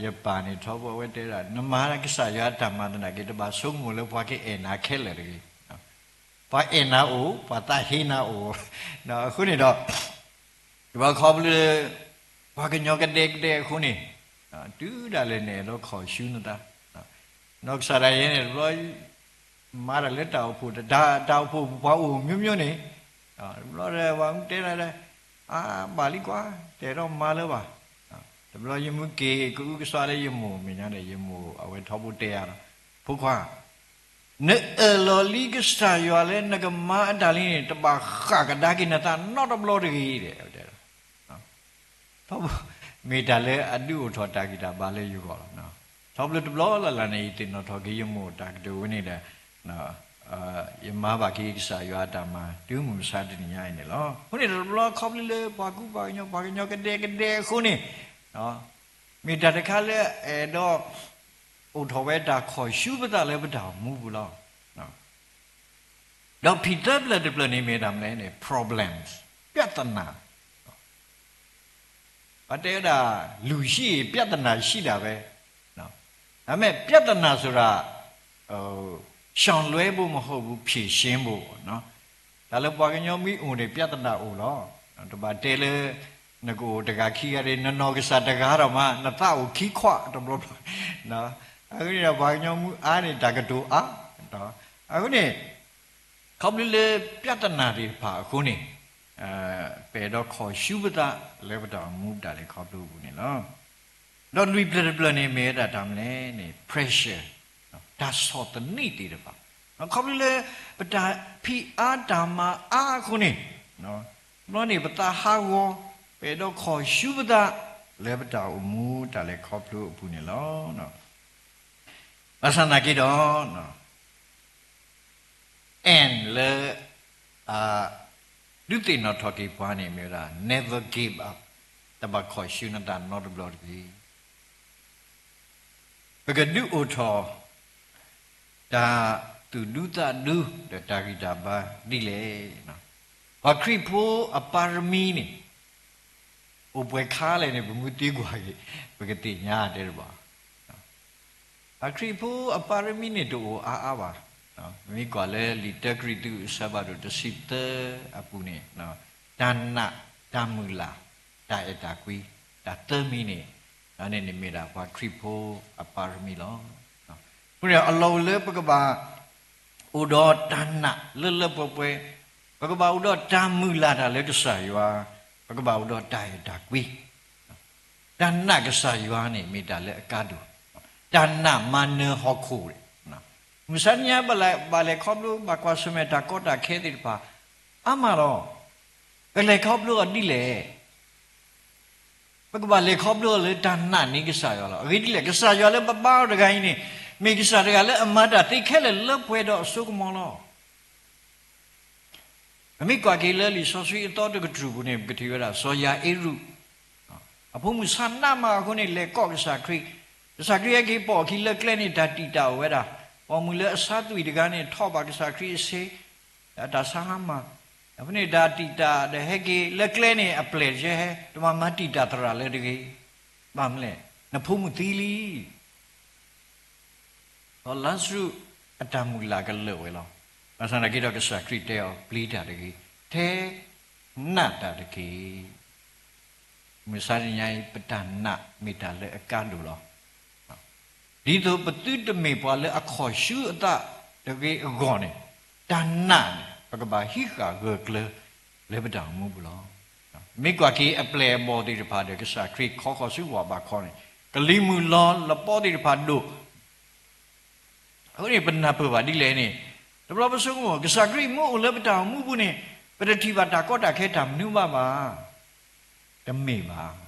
ယပန်နေထောဘဝဲတဲ့နမရကဆာယဓမ္မတနာကိတပါဆုံးမလို့ဘွားကိအနာခဲလေတယ်ဘာအနာအိုဘာတာဟိနာအိုနော်အခုနေတော့ဒီဘာခေါပလေဘာကညောကတဲ့ခုနေတူဒါလည်းနေတော့ခေါ်ရှုနေတာနောက်စားရရင်လည်းမာရလက်တောက်ဖို့ဒါတောက်ဖို့ဘာဦးမြို့မြို့နေလောရဲဘာတဲလာ bà lý quá để đó mà lỡ bà tụi lo yếm mua kê cứ xóa đấy yếm mua mình nhá để yếm mua ở bên tháp bút tè phúc hoa nếu lo lý cái sao yo lên nó cái má đà lý này tụi bà khá cái đá kia ta nó đâm lo được gì đấy tháp mình đã lấy ăn đủ thọ ta kia ta bà lấy yêu gọi nó tháp lấy tụi lo là này thì nó thọ cái yếm mua ta cái đồ này là nó yếm má bà kia sao yo ta mà đứa mình sao thì nhảy này lo hôm nay tụi lo khóc lên bà cứ bà nhau cái đê khu này đó mình đã thấy khá là đó ô thọ về đã khỏi sưu bát lại bắt đầu mua bù lo đó Peter là được lần này mình làm này problems biết tận nào và thế là lùi xí biết tận nào xí là về à mẹ biết tận nào rồi là sáng lưỡi bù mà họ bù phì xiên bù nó là lúc bao cái nhóm mỹ ổn để biết tận nào ổn đó tụi bà thế là nó có đặc cái khí cái nó nói cái sao đặc cái đó mà nó tạo khí khoa trong đó đó cái này là bao nhiêu ai này đặc cái đồ đó cái này không lấy biết tận nào thì phải cái này về đó khỏi sưu bát lấy bắt đầu mua đại để khỏi đồ này đó đó lui bê này mấy đã làm này pressure đã sót tận nít đi được phải không lấy bắt đầu phi đam mà cái này nó này bắt đầu hao về đó khỏi sưu bát lấy bắt đầu mua đại để khỏi đồ này đó ở sang này cái đó and le đứa tin nó thọ kỹ quan này mới là never give up ta bảo khỏi siêu nó đàn nó được lo gì bởi cái đứa ô thọ ta từ đứa ta đứa để ta cái ta ba đi lệ và khi phố apartment này ô bơi khá lên này bưng cái tiêu quay bởi cái tiền nhà đấy rồi à khi phố apartment này đồ bà mình gọi là little creative sabar itu sister apa ni, dan nak damula, dah ada kui, dah termini, ane ni mira apa kripo apa remilo. Kemudian Allah le perkara udah dan nak le perkara perkara udah damula dah le kesayua, perkara udah dah ada kui, dan nak kesayua ni mira le kado, dan nak mana hakul. Misalnya balai kablu bakwa sume takut tak khetir pa, amaro, balai kablu adi le, bagi balai kablu le tanah ni kisah lah, adi le kisah le babau degai ini, me kisah degai le amada, tiket le pedo suk malo. Kami kau kira li sosui itu tu ketrubu ni ketiga soya eru, apa musan nama aku ni le kau kisah kri lagi po kira kleni tadi tahu ada. Pemula satu ikan ni thop bagi sakri se, ada sama. Apa ni dah tidak dah hegi lekle ni apply je hai, cuma mati dah terlalu lagi, bamle. Nampun tili. Kalau langsung ada mula kalau welo. Masa nak kita ke sakri teo beli dah lagi, te nak dah lagi. Misalnya pedan nak minta le akan dulu. Di tu betul demi pada aku syur tak dari agak ni dan nak agak baik agak lebih dalam bulan. Mereka ki apply body daripada kisah krik kau syur wabak kau ni. Kelimulan lepas daripada tu. Aku ni pernah perbuat di lain ni. Tapi apa semua kisah krik mu lebih dalam mu ni pada tiba tak kau tak ketam ni bapa demi bapa.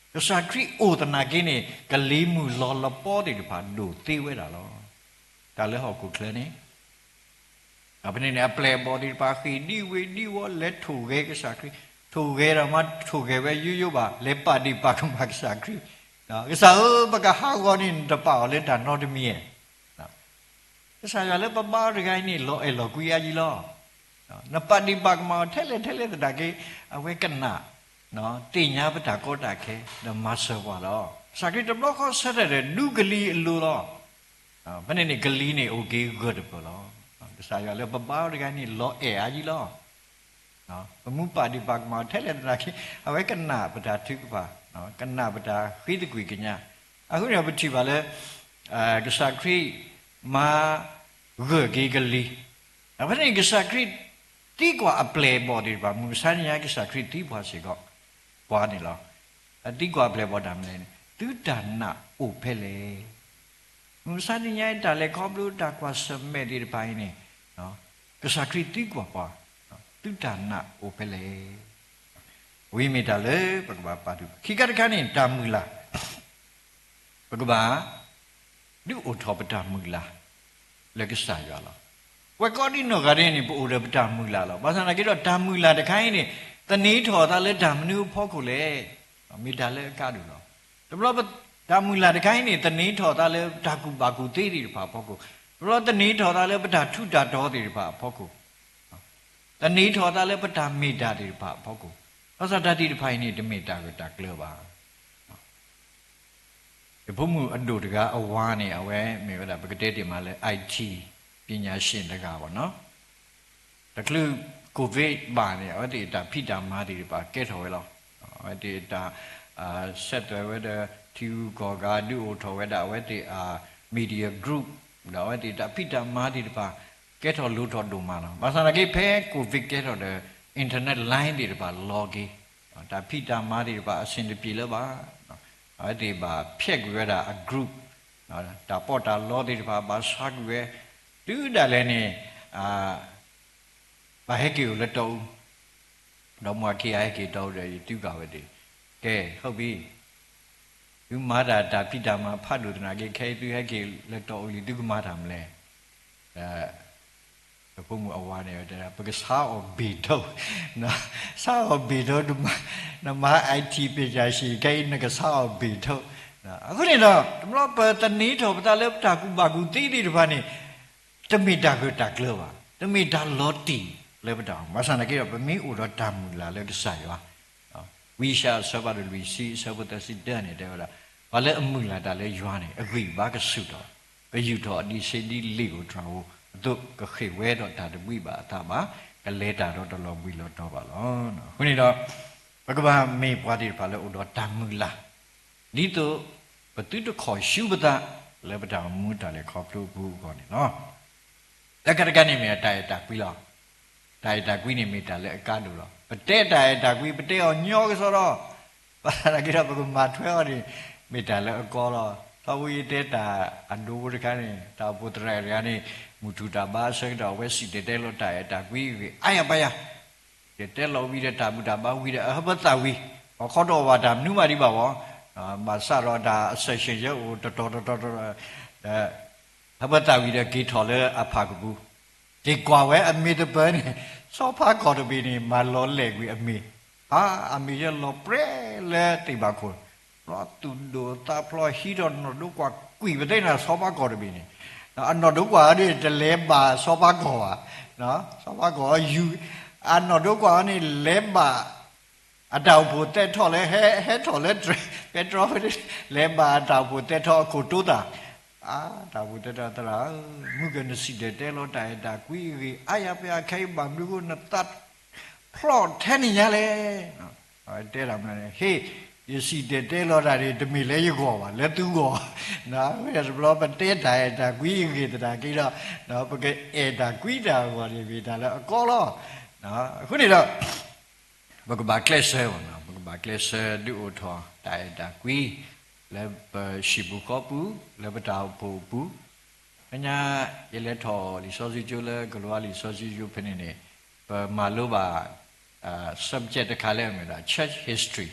Kesakri tanah kini kelimu lola podi di padu tiwe dah lo. Kalau aku kler ni, apa ni apply body pakai diwa let thuge kesakri thuge ramat thuge we yu ba lepa di pakai kesakri. Kesal pakai hawa ni dapat le dan no demi. Kesal le papa dengan ini lo kuya ji lo. Nampak di pakai mau tele tak ke awe kena. No, tinya pada kau tak ke, dah masuk wala. Sakit terbelah kau sedar du geli lu lo. Mana ni geli ni okey good pula. Saya le babau dengan ni lo aji lo. Pemupa di bag mau telet lagi, awak kena pada tu apa? Kena pada hidup kuinya. Aku ni apa ciba le, kesakri ma geli. Apa ni kesakri တီကွာအပလေပေါ်ဒီပါမူစန်ရကိစ္စခရစ်တီပွားစီကောပွားနေလားအတီကွာပလေပေါ်တာမလဲသူဒါနာအိုဖဲလေမူစန်ရတာလေခေါပလူတာကွာစမဲဒီပိုင်းနေနော်ကိစ္စခရစ်တီကွာပွားသူဒါနာအိုဖဲလေဝိမိတာလေပကဘာပါတုခိကတခါနေတာမူလားပကဘာဒုအိုထောပတာမူလားလေကိစ္စရလားဝက်ကောဒီနောကရင်နေပူရပတာမူလာလောဘာသာနာကတော့ဓာမူလာတခိုင်းနေတနီးထော်သားလဲဓာမနုဖောခုလေမိတာလဲကတူလောတဘလဓာမူလာတခိုင်းနေတနီးထော်သားလဲဓာကူပါကူသေးတယ်ပါဖောခုဘလတနီးထော်သားလဲပတာထုတာတော်တယ်ပါဖောခုတနီးထော်သားလဲပတာမိတာတယ်ပါဖောခုဘာသာတတိတဖိုင်နေတမိတာကတကလောပါဒီဘုံမှုအတူတကားအဝါနေအဝဲမေဝဒပကတဲ့တင်မှာလဲ ITပညာရှင်တကားပေါ့နော်တကလူကိုဗစ်ပါနေအဲ့ဒီတာဖိတာမာဒီပါကဲထော်ဝဲလောအဲ့ဒီတာဆက်တယ်ဝဲတဲ့တီကောဂါဒူထော်ဝဲတာဝဲဒီမီဒီယာဂရုတော့အဲ့ဒီတာဖိတာမာဒီပါကဲထော်လူထော်ဒူမာနော်ဘာသာနာကိဖဲကိုဗစ်ကဲထော်တဲ့အင်တာနက်လိုင်းဒီပါလော်ဂီတာဖိတာမာဒီပါအစင်တပြေလဲပါအဲ့ဒီပါဖြက်ကြရတာအဂရုဒါပေါ်တာလော်ဒီပါဘာရှာကြရတူဒါလည်းနေဘာဟဲကီကိုလက်တော့တော့မခေဟဲကီတော့တယ်တူကပဲဒီကဲဟုတ်ပြီဒီမာတာတာပိတာမှာဖတ်လို့တနာကေခဲတူဟဲကီလက်တော့ဦးလီတူကမာတာမလဲဘုံမအဝါနေတယ်ပကစားအော်ဘီတော့နော်စားအော်ဘီတော့ဒီနမ IT ပညာရှိကိနကစားအော်ဘီတော့အခုနေတော့ဒီမလို့ပတနီတော့ပတလည်းတာကူပါကူတီးတီးတပါနေတမိတာကတကလောပါတမိတာလောတီလေပတောင်မဆန်ကေပမီဥရတမူလာလေတဆာယောဝိရှာဆဘရလူစီဆဘတစီတန်နေတယ်ဟုတ်လားဘာလဲအမှုလာတာလဲယွားနေအဂိဘာကဆုတော့ဘယူတော့ဒီစိတိလေးကိုထွားဖို့တို့ကခေဝဲတော့ဒါတဝိပါအသာမှာကလဲတာတော့တော်တော်ဝီလို့တော့ပါလောနော်ခုနေတော့ဘဂဗာမေပွားဒီဘာလဲဥတော်တမူလာဒီတော့ဘတုတခေါ်ရှုပဒလေပတောင်မူတာလေခေါ်ပြုဘူးကောနေနော်တက္ကရကနေမြတာရတာကွီးလားတာရတာကွီးနေမိတာလဲအကားလို့တော့ပတဲ့တာရတာကွီးပတဲ့အောင်ညောဆိုတော့ပါရကိတော့ဘကမထွဲော်ဒီမိတာလဲအကောတော့သဝိတေတာအဒူရခနဲ့တာပုတရရကနေမူထူတာဘာဆက်တော့ဝက်စီတဲလို့တာရတာကွီးအာရပါရတဲလို့ဝီတဲ့တာမူတာဘာဝီတဲ့အဟဘတာဝီခေါ်တော့ဝါတာနုမာဒီပါဘောမဆရောတာအဆက်ရှင်ရုပ်တော်ဟဘတာဝီတဲ့ဂီထော်လဲအဖာကဘူးဒီကွာဝဲအမေတပန်းနေစောဖာကော်တဘီနေမလောလေကွေအမေဟာအမေရလောပရဲလဲတိပါခုလောတူဒိုတာဖလောဟီဒွန်ဒုကွာကွေပတဲ့နာစောဖာကော်တဘီနေအနော်ဒုကွာဒီတလဲပါစောဖာကော်ပါနော်စောဖာကော်ယူအနော်ဒုကွာနေလဲပါအတောက်ဖို့တက်ထော်လဲဟဲထော်လဲပက်ထရိုလဲပါအတောက်ဖို့တက်ထော်ကိုတိုးတာတာဘူးတတတရာမုကနစီတဲ့လို့တိုင်တာကွီအာရပြခိုင်ဘာမလို့နတတ်ဖလော့ထဲနေရလေတဲ့ရမလဲဟေးရစီတဲ့လို့တာဒီတမီလဲရကောပါလက်သူကောနော်ရစဘလောပတဲ့တိုင်တာကွီတတာကိတော့နော်ပကေအေတာကွီတာကောဒီဗီတာလဲအကောလောနော်အခုနေတော့ဘကဘာကလစ်ဆဲဝနော်ဘကဘာကလစ်ဆဲဒူအိုထောတိုင်တာကွီလဲရှိဘူးကောပူလဲပတာပူပူအညာရလဲထော်လီစောစီကျိုလဲဂလောလီစောစီကျိုဖနေနေမာလိုပါ subject တခါလဲမြင်တာ church history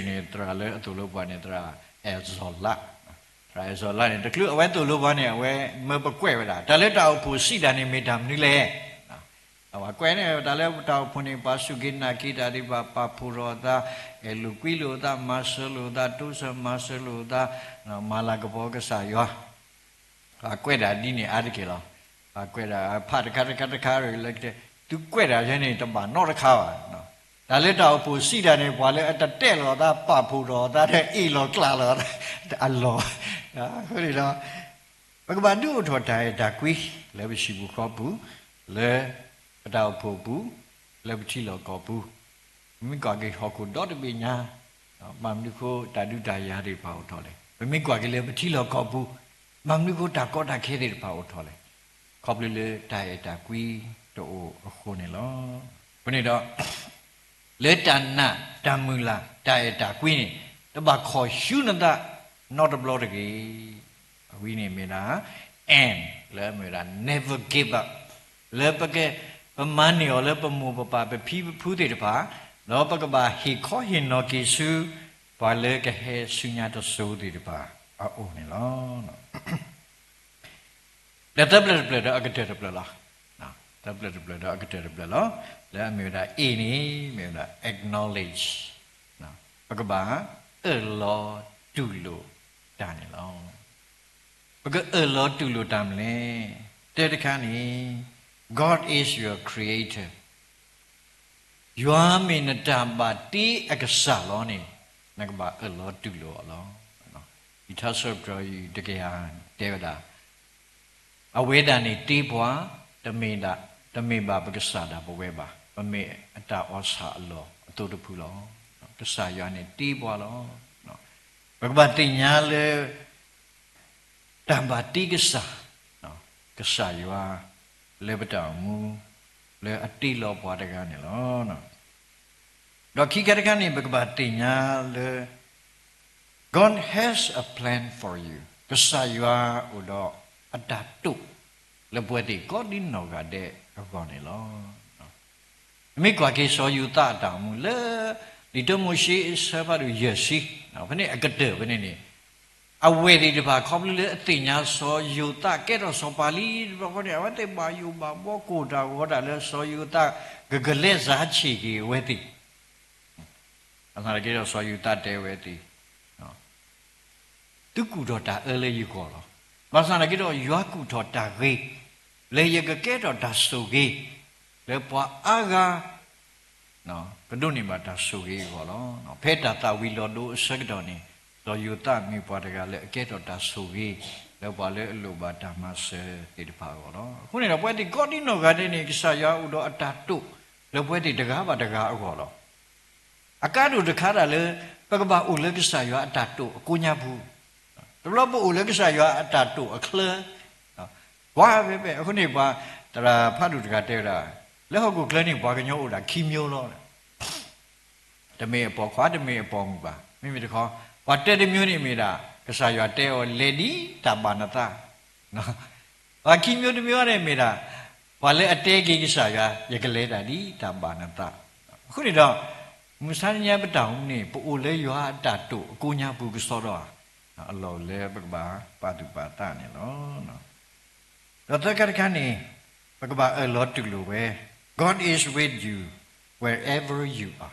နေတရာလဲအတူလို့ပါနေတရာအဲဇော်လာနေတကလူအဝဲတူလို့ပါနေအဝဲမပကွဲ့ပါလားဒါလဲတောက်ဖို့စီတာနေမိတာမနီလဲဟောကွဲနေဒါလဲတောက်ဖုန်နေပါစုကိနာကိတာဒီပါပါဖူရောတာလူကွီလိုတာမဆလိုတာတုဆမဆလိုတာမာလာကဘောကဆာယောကွဲတာဒီနေအားတကေလောကွဲတာဖတ်တခါရလိုက်တဲ့သူကွဲတာရနေတပါတော့တခါပါနော်ဒါလက်တော့ပူစီတာနေဘာလဲအတက်လောတာပဖူတော်တာတဲ့အီလောကလာလောအလောဟိုဒီတော့ဘကဘာဒုထော်တိုင်းဒါကွီလဲမရှိဘူးခေါ်ဘူးလဲအတောက်ဖို့ဘူးလဲပချီလောကောဘူးမိကွာကေဟောကိုတော့တပိညာမမ်နုကိုတာဒုတာယာတွေပါဦးထော်လေမိကွာကေလဲပချီလောကောဘူးမမ်နုကိုတာကောတာခဲတွေပါဦးထော်လေခေါပလေလေတာရတာကွီ to honelo. When it let anna damula dieta queenie, the back call shunada, not a blood again. Winnie Mina and Lemira never give up. Lepake a money or leper move about the people put it apart. No Pagaba, he called him no kisu, by leg ahead soon to so did the bar. Only long. The tablet blood, I get a blood. Now, tablet blood, I get a blood. Let me that any, me that acknowledge. Now, Pagaba, a law, too low, Danny long. Because a lot to look damn God is your creator. You are mean a damn body a saloni. Nagba a lot to low along. It has served you the Gayan, Devada. Away than a deep one, the Meda, the Meba Bagasada, Boweba, a me a da was ha law, to the pulo, the Sayani deep wall. But the Tambati gesa, no, Gasayua, Lebetamu, Le Atilo Padagani, no. Dokigaragani Bagbatina, Le God has a plan for you. Gasayua Udo Adatu, Lebueti, God didn't know God de Agonilo. Mikwaki saw you that down, Le, little Mushi is about Yesi, now when I got there, when any. Away the bar, probably a thing I saw you that get us so pali, what they buy you, but what good I what I saw you that Gagaleza cheeky, wetty. And I get us saw you that day wetty. Do good or that early you call. But I get all your good or that way. Lay you get or that's so gay. Le poa aga. No, but don't even that's so gay. No, peta that we don't do a second. So you thought me Portugal get or that so we the Wale Lubata Mas did power. When it went got in no garden Saya Udo a tattoo, the wedding the Gaba the Gargolo. A card of the Carale, Pagaba Ulegisaya a tattoo, Kunyabu. The rubber Ulegisaya a tattoo, a clear. Why, Huniba, there are Padu Gatera, Lehogo Glenny Bagano, Kimio. The mayor Pokwa, the mayor Pomba, maybe the call. What did the muni me that? Kasayate or lady Tabanata. No. What Kim you to me on me that? While a taking Saya, Yakaleta di Tabanata. Who did not? Musanya Batawni, Pule you are that too, Kunya Bugustora. A low labor, Patu Patani, no. The Takarkani, Pagaba a lot to Luwe. God is with you wherever you are.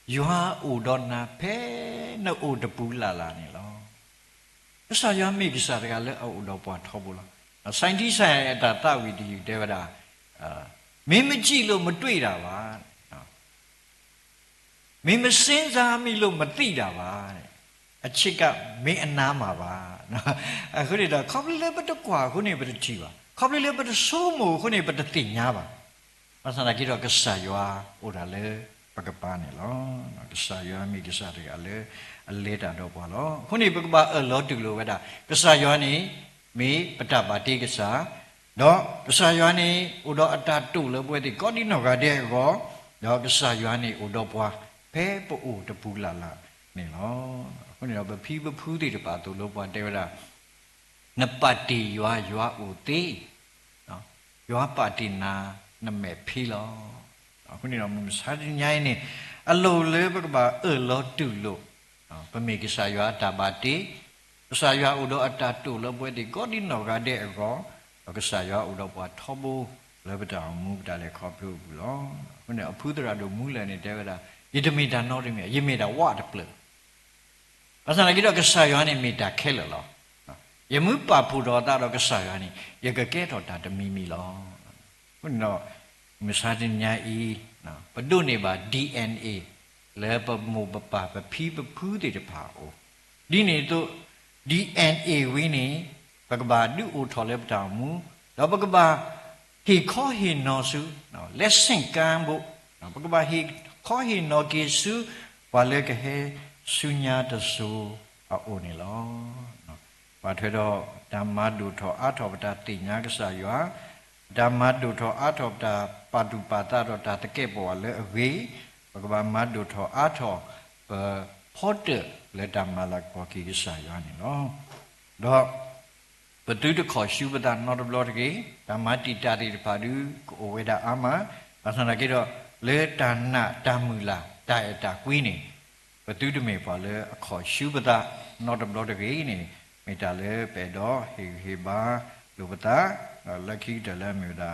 You are Udona pe no Udapula lani lo. The Sayami Gisarale Udopa Tobula. A scientist said that with you, Devada. Mimijilo Madrida. Mimisinza Milo Madrida. A chica me and Nama. I heard it a couple of the qua, who never the chiva. Couple of the sumo, who never the thing yava. As I get a Gasayua, Udale. Pagapani lo, Gasaya, Migisari, a later dopalo. Huni Bugba a lot to Luveda. Gasayani, me, Patapati Gasa, do, Gasayani, Udo Atatu, where the Godino Gade go, do Gasayani, Udopua, Pepo U, the Pulala, Nilo, when you have a people put it about to look what they were. Napati, you are Uti, you are Patina, Name Pilo. When you know, Sadin Yaini, a low labor about a lot to look. Pamikisaya Tabati, Saya Udo Atatu, where the God in no Gade go, or Saya Udo Tobu, Labata moved Dale Copu long. When I put her at the Mula and Devada, you made a not me, you made a water play. As I get a Sayani made a killer law. You move Papu or that of Sayani, you could get out that Mimi law. No. Misadnya no, but don't about DNA. Lepa move papa people put it apart. Dini to DNA winning, Bagaba do utolep damu, Labagaba he call him no su, no, let's sink gambo, no, Bagaba he call him no gisu, Waleka he sunya the su are only law. But Damadu to out of that thing, Yagasa you are. ဓမ္မတုထောအာထောတာပါတုပါတာတော့ဒါတကယ်ပေါ်လေအဝေးဘဂဗမတုထောအာထောဖော့တယ်လေဓမ္မလာကောကိကစားရနေနော်တော့ဘတုတခေါ်ရှုပဒနော်ဘလောတကေဓမ္မတိတာတိပါဒုကိုဝေဒအာမဘာသာကေတော့လေတာနာတမူလာတာအတာကွင်းနေဘတုတမေပါလေအခေါ်ရှုပဒနော်ဘလောတကေနေမေတ္တာလေပေတော့ဟေဘာလူပတာလက်ခိတလည်းမြူတာ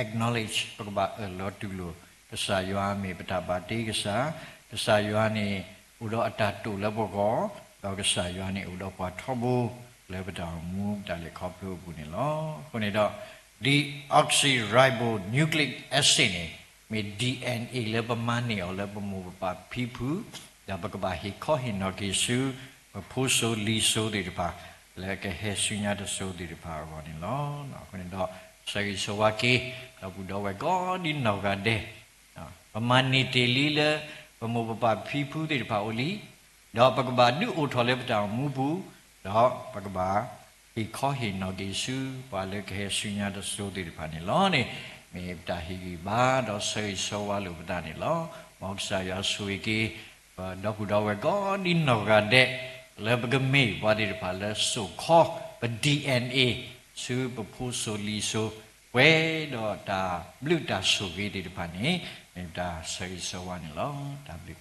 acknowledge ပကဘာလောတူလို့တဆာယောမေပတာပါတိကစားတဆာယောနေဥတော်အတာတူလည်းဘောကောတော့ကစားယောနေဥတော်ပွားထောဘူးလည်းပတာမူတာလေခေါပလို့ဘူးနေလောခုနေတော့ဒီ oxyribonucleic acid နေမေ DNA လည်းပမာနေအောင်လည်းပမူပါဖီဖူဒါပကဘာဟိခောဟိနောကေစုဖိုးဆိုလီဆိုတွေပါလေကဟေဆုညာတဆိုဒီပါဘောနေလောနော်ခုနေတော့စေဆိုဝါကေတော့ဘူးတော့ဝဲကောဒီနောက်ကတဲ့ပမာနီတေလီလေပမောပပဖီဖူးဒီပါအိုလီတော့ပကဘာဒုအိုထော်လေပတောင်မူဘူးတော့ပကဘာဟိခောဟိနောကေစုပါလေကဟေဆုညာတဆိုဒီပါနေလောနေမေတာဟိဘာတော့စေဆိုဝါလို့ပတာနေလောမောက္ခဆာယဆွေကေတော့ဘူးတော့ဝဲကောဒီနောက်ကတဲ့လေပကမေဘာဒီပါလဲဆိုခောပ DNA စုပဖို့ဆိုလီဆိုဝဲတော့ဒါဘလူတာဆိုကြီးဒီပါနေဒါဆေးဆိုဝါနေလောဒါဘလူ